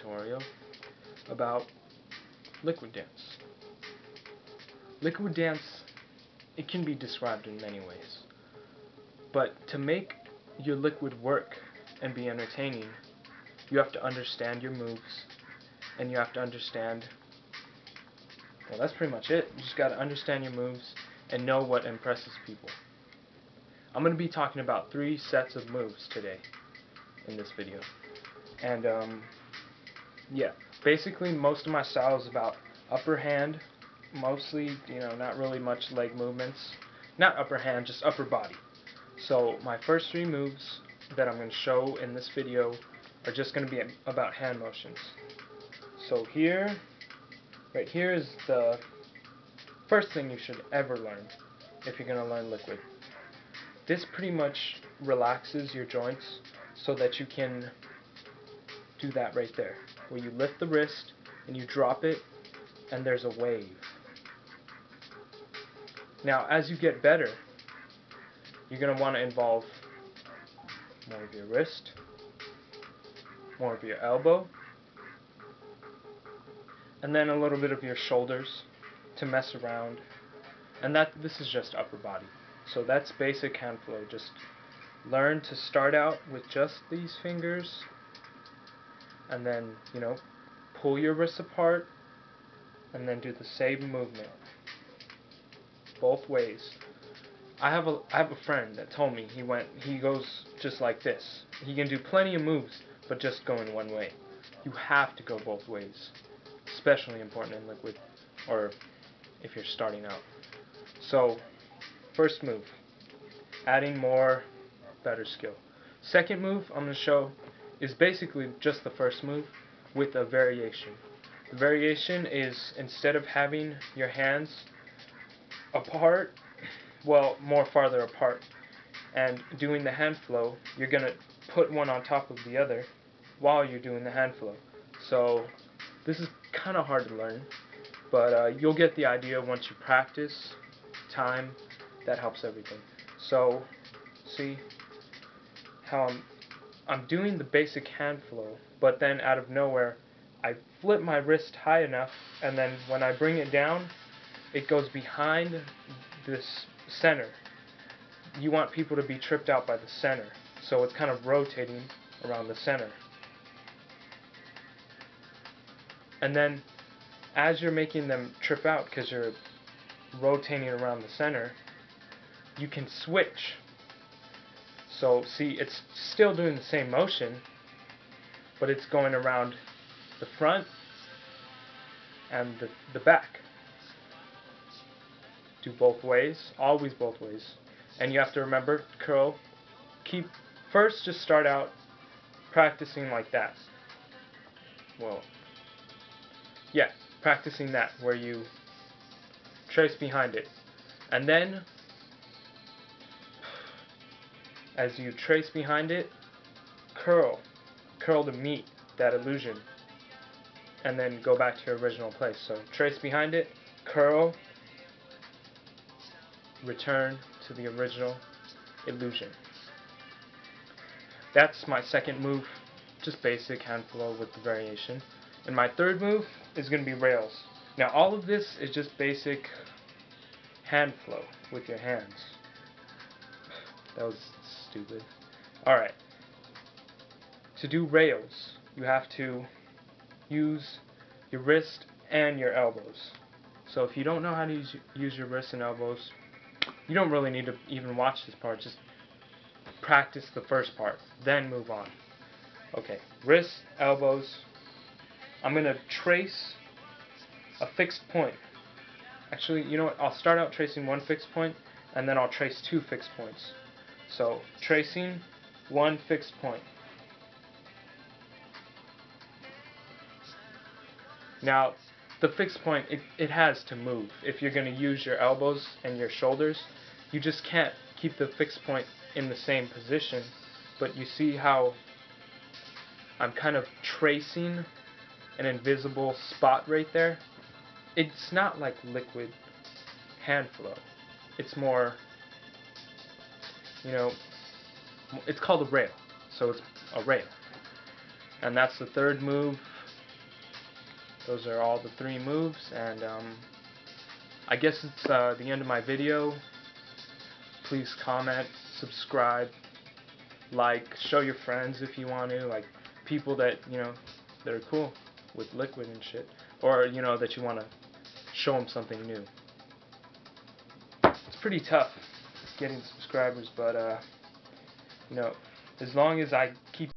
tutorial about liquid dance. Liquid dance, it can be described in many ways, but to make your liquid work and be entertaining, you have to understand your moves, and you have to understand, well, that's pretty much it. You just got to understand your moves and know what impresses people. I'm going to be talking about 3 sets of moves today in this video. And yeah, basically most of my style is about upper hand, mostly, not really much leg movements. Not upper hand, just upper body. So my first 3 moves that I'm going to show in this video are just going to be about hand motions. So here, right here is the first thing you should ever learn if you're going to learn liquid. This pretty much relaxes your joints so that you can do that right there, where you lift the wrist and you drop it and there's a wave. Now as you get better, you're going to want to involve more of your wrist, more of your elbow, and then a little bit of your shoulders to mess around. And this is just upper body. So that's basic hand flow. Just learn to start out with just these fingers and then, pull your wrists apart and then do the same movement both ways. I have a friend that told me he goes just like this. He can do plenty of moves, but just going one way. You have to go both ways. Especially important in liquid, or if you're starting out. So, first move, adding more, better skill. Second move I'm going to show is basically just the first move with a variation. The variation is, instead of having your hands apart, well, more farther apart, and doing the hand flow, you're going to put one on top of the other while you're doing the hand flow. So this is kind of hard to learn, but you'll get the idea once you practice. Time, that helps everything. So see how I'm doing the basic hand flow, but then out of nowhere I flip my wrist high enough, and then when I bring it down, it goes behind this center. You want people to be tripped out by the center, so it's kind of rotating around the center. And then as you're making them trip out because you're rotating around the center, you can switch. So see, it's still doing the same motion, but it's going around the front and the back. Do both ways, always both ways. And you have to remember, curl, first just start out practicing like that. Well, yeah, practicing that, where you trace behind it. And then, as you trace behind it, curl to meet that illusion. And then go back to your original place. So trace behind it, curl, return to the original illusion. That's my second move, just basic hand flow with the variation. And my third move is going to be rails. Now all of this is just basic hand flow with your hands. That was stupid. Alright. To do rails, you have to use your wrist and your elbows. So if you don't know how to use your wrists and elbows, you don't really need to even watch this part. Just practice the first part, then move on. Okay, wrists, elbows. I'm going to trace a fixed point. Actually, you know what? I'll start out tracing one fixed point, and then I'll trace 2 fixed points. So, tracing 1 fixed point. Now, the fixed point, it has to move. If you're going to use your elbows and your shoulders, you just can't keep the fixed point in the same position. But you see how I'm kind of tracing an invisible spot right there? It's not like liquid hand flow. It's more, it's called a rail. So it's a rail. And that's the third move. Those are all the 3 moves, and I guess it's the end of my video. Please comment, subscribe, like, show your friends if you want to, like people that that are cool with liquid and shit, or that you want to show them something new. It's pretty tough getting subscribers, but as long as I keep